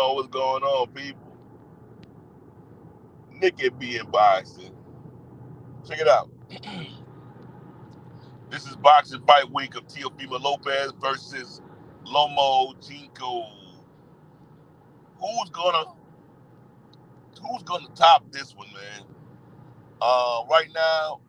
on? What's going on, people? Nick at BNboxing. Check it out. This is boxing fight week of Teofimo Lopez versus Lomo Jinko. Who's gonna top this one, man? Right now,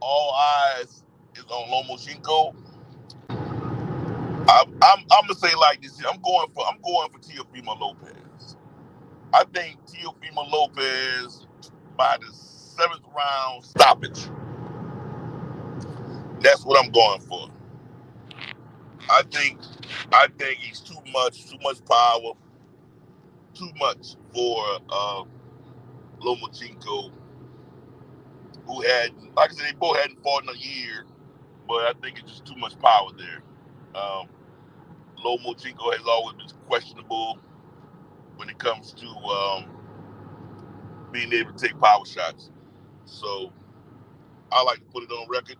all eyes is on Lomo Jinko. I'm gonna say like this. I'm going for Teofimo Lopez. I think Teofimo Lopez by the 7th round stoppage. That's what I'm going for. I think he's too much power, too much for Lomachenko, who had, like I said, they both hadn't fought in a year, but I think it's just too much power there. Lomachenko has always been questionable when it comes to being able to take power shots. So I like to put it on record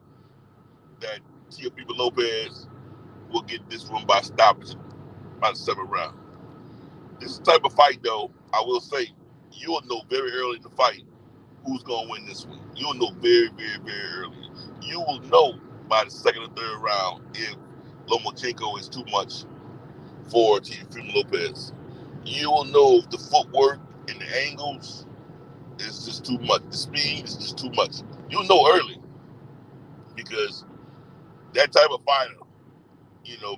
that Teofimo Lopez will get this one by stoppage by the 7th round. This is the type of fight, though, I will say, you'll know very early in the fight who's going to win this one. You'll know very, very, very early. You will know by the 2nd or 3rd round if Lomachenko is too much for Teofimo Lopez. You will know if the footwork and the angles is just too much. The speed is just too much. You'll know early because that type of fighter,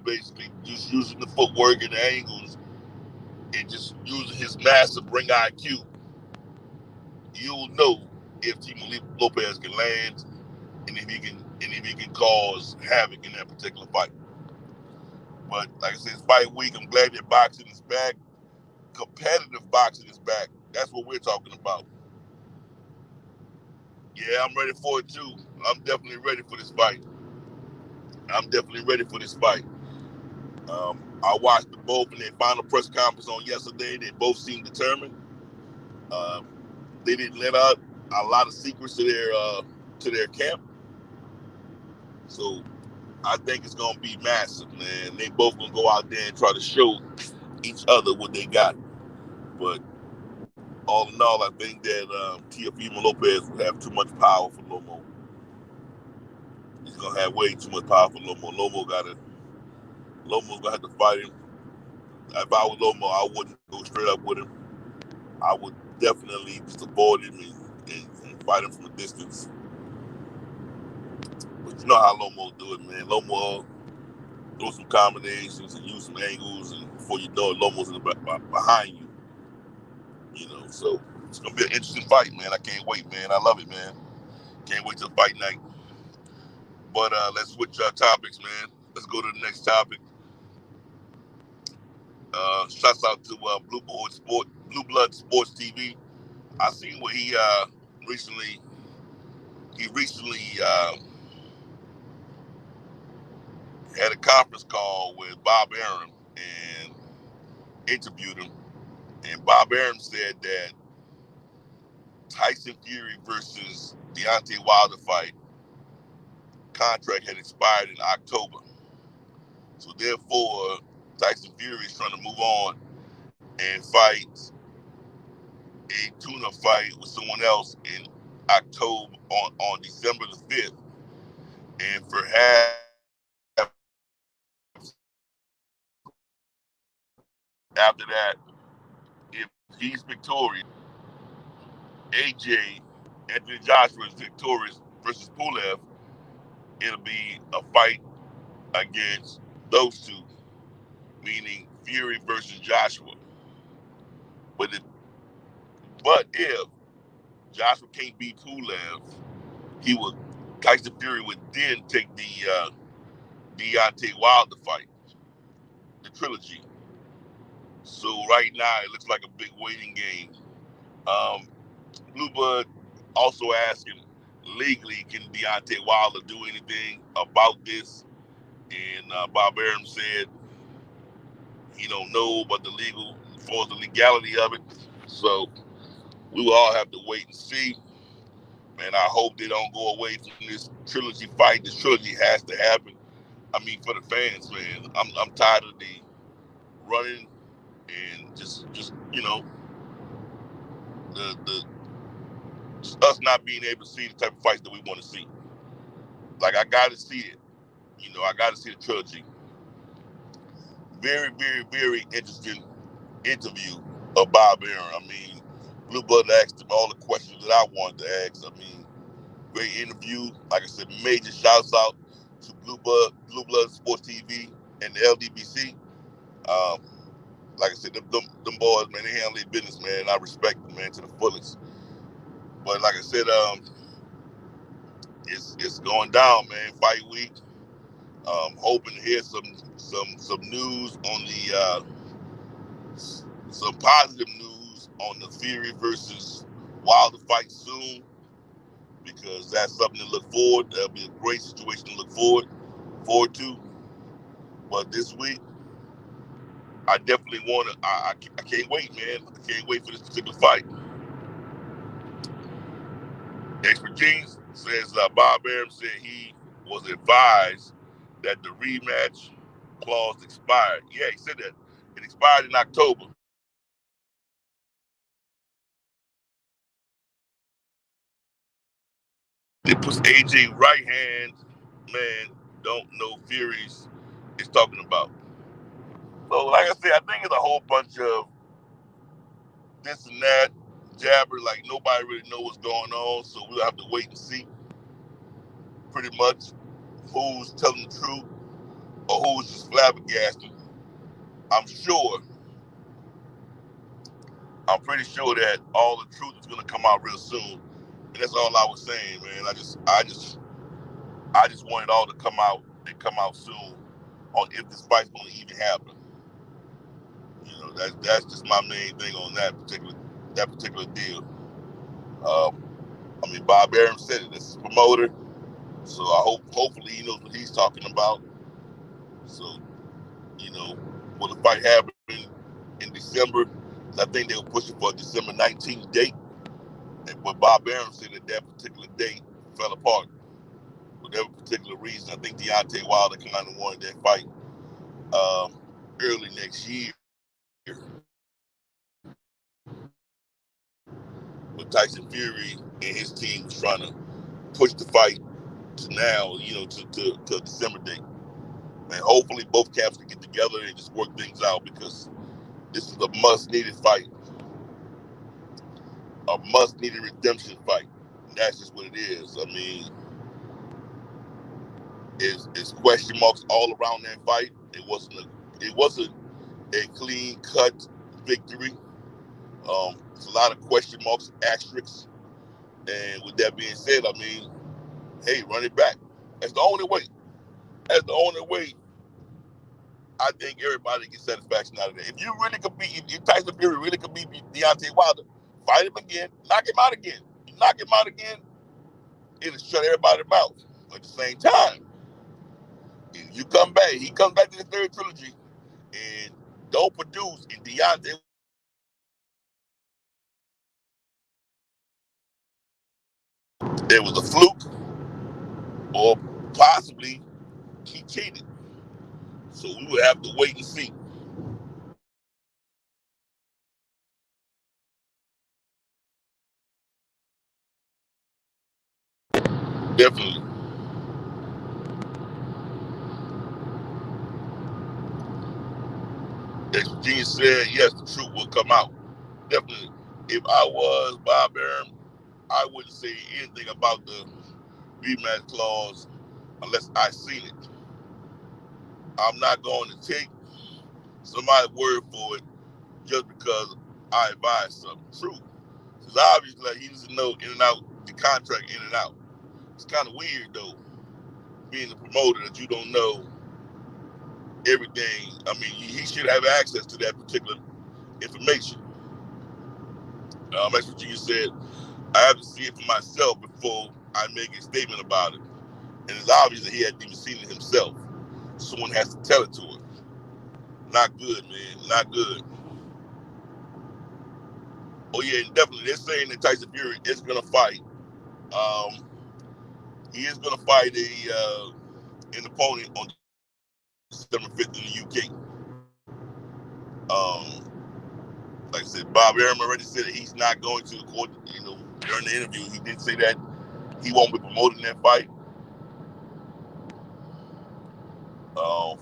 basically just using the footwork and the angles and just using his massive ring IQ, you'll know if Teofimo Lopez can land and if he can cause havoc in that particular fight. But like I said, it's fight week. I'm glad that boxing is back. Competitive boxing is back. That's what we're talking about. Yeah, I'm ready for it too. I'm definitely ready for this fight. I watched the both in their final press conference on yesterday. They both seemed determined. They didn't let out a lot of secrets to their camp. So I think it's gonna be massive, man. They both gonna go out there and try to show each other what they got. But all in all, I think that Teofimo Lopez will have too much power for Lomo. He's gonna have way too much power for Lomo. Lomo's gonna have to fight him. If I was Lomo, I wouldn't go straight up with him. I would definitely just avoid him and fight him from a distance. But you know how Lomo do it, man. Lomo throw some combinations and use some angles, and before you know it, Lomo's in the behind you. So it's gonna be an interesting fight, man. I can't wait, man. I love it, man. Can't wait till fight night. But let's switch our topics, man. Let's go to the next topic. Shouts out to Blue Blood Sports TV. I seen what he recently had a conference call with Bob Arum and interviewed him. And Bob Arum said that Tyson Fury versus Deontay Wilder fight contract had expired in October. So therefore, Tyson Fury is trying to move on and fight a tune-up fight with someone else in October on December the 5th. And perhaps after that, if he's victorious, Anthony Joshua is victorious versus Pulev, it'll be a fight against those two, meaning Fury versus Joshua. But if Joshua can't beat Pulev, Tyson Fury would then take the Deontay Wilder fight, the trilogy. So right now it looks like a big waiting game. Blue Blood also asking legally, can Deontay Wilder do anything about this? And Bob Arum said he don't know about the legality of it. So we will all have to wait and see. Man, I hope they don't go away from this trilogy fight. This trilogy has to happen. I mean, for the fans, man, I'm tired of the running and just the just us not being able to see the type of fights that we want to see. Like, I got to see it. I got to see the trilogy. Very, very, very interesting interview of Bob Arum. I mean, Blue Blood asked him all the questions that I wanted to ask. I mean, great interview. Like I said, major shouts out to Blue Blood Sports TV and the LDBC. Like I said, them boys, man, they handle their business, man. I respect them, man, to the fullest. But like I said, it's going down, man. Fight week. Hoping to hear some news on the some positive news on the Fury versus Wilder fight soon, because that's something to look forward. That'll be a great situation to look forward to. But this week, I definitely want to. I can't wait, man. I can't wait for this particular fight. Expert Genius says Bob Arum said he was advised that the rematch clause expired. Yeah, he said that. It expired in October. It puts AJ right hand man don't know Furies is talking about. So like I said, I think it's a whole bunch of this and that, jabber, like nobody really know what's going on, so we'll have to wait and see pretty much who's telling the truth or who's just flabbergasted. I'm pretty sure that all the truth is gonna come out real soon. And that's all I was saying, man. I just want it all to come out and come out soon on if this fight's gonna even happen. That's just my main thing on that particular deal. I mean, Bob Arum said it. This is a promoter, so hopefully he knows what he's talking about. So, will the fight happen in December? I think they were pushing for a December 19th date. But Bob Arum said that particular date fell apart for whatever particular reason. I think Deontay Wilder kind of wanted that fight early next year. But Tyson Fury and his team was trying to push the fight to now, to a December date. And hopefully both camps can get together and just work things out, because this is a must-needed fight. A must-needed redemption fight. And that's just what it is. I mean, it's question marks all around that fight. It wasn't a clean-cut victory. There's a lot of question marks, asterisks. And with that being said, I mean, hey, run it back. That's the only way. That's the only way I think everybody gets satisfaction out of that. If you really could beat, if Tyson Fury really could beat Deontay Wilder, fight him again, knock him out again. You knock him out again, it'll shut everybody's mouth. At the same time, if you come back, he comes back to the third trilogy and don't produce, and Deontay, it was a fluke, or possibly he cheated. So we would have to wait and see. Definitely. Genius said, yes, the truth will come out. Definitely. If I was Bob Arum, I wouldn't say anything about the rematch clause unless I seen it. I'm not going to take somebody's word for it just because I advise something. True. Because obviously, like, he doesn't know in and out, the contract in and out. It's kind of weird, though, being a promoter, that you don't know everything. I mean, he should have access to that particular information. That's what you said. I have to see it for myself before I make a statement about it. And it's obvious that he hadn't even seen it himself. Someone has to tell it to him. Not good, man. Not good. Oh, yeah, definitely. They're saying that Tyson Fury is going to fight. He is going to fight an opponent on December 5th in the UK. Bob Arum already said that he's not going to the court. During the interview, he did say that he won't be promoting that fight.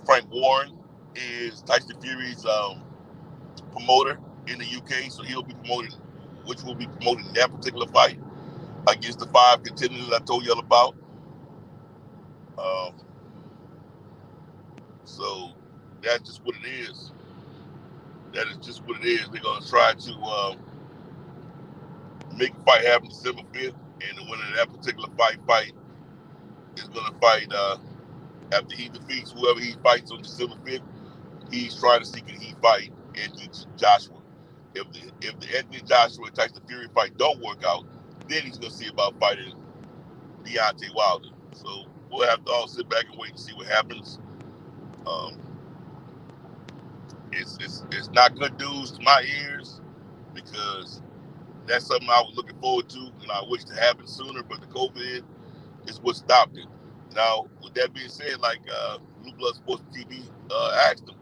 Frank Warren is Tyson Fury's promoter in the UK, so he'll be promoting, which will be promoting that particular fight against the 5 contenders I told y'all about. So that's just what it is. That is just what it is. They're going to try to make a fight happen December 5th, and the winner of that particular fight is going to fight after he defeats whoever he fights on December 5th. He's trying to see can he fight Anthony Joshua. If the Anthony Joshua and Tyson Fury fight don't work out, then he's going to see about fighting Deontay Wilder. So we'll have to all sit back and wait and see what happens. It's not good news to my ears, because that's something I was looking forward to and I wish to happen sooner, but the COVID is what stopped it. Now, with that being said, like Blue Blood Sports TV asked him,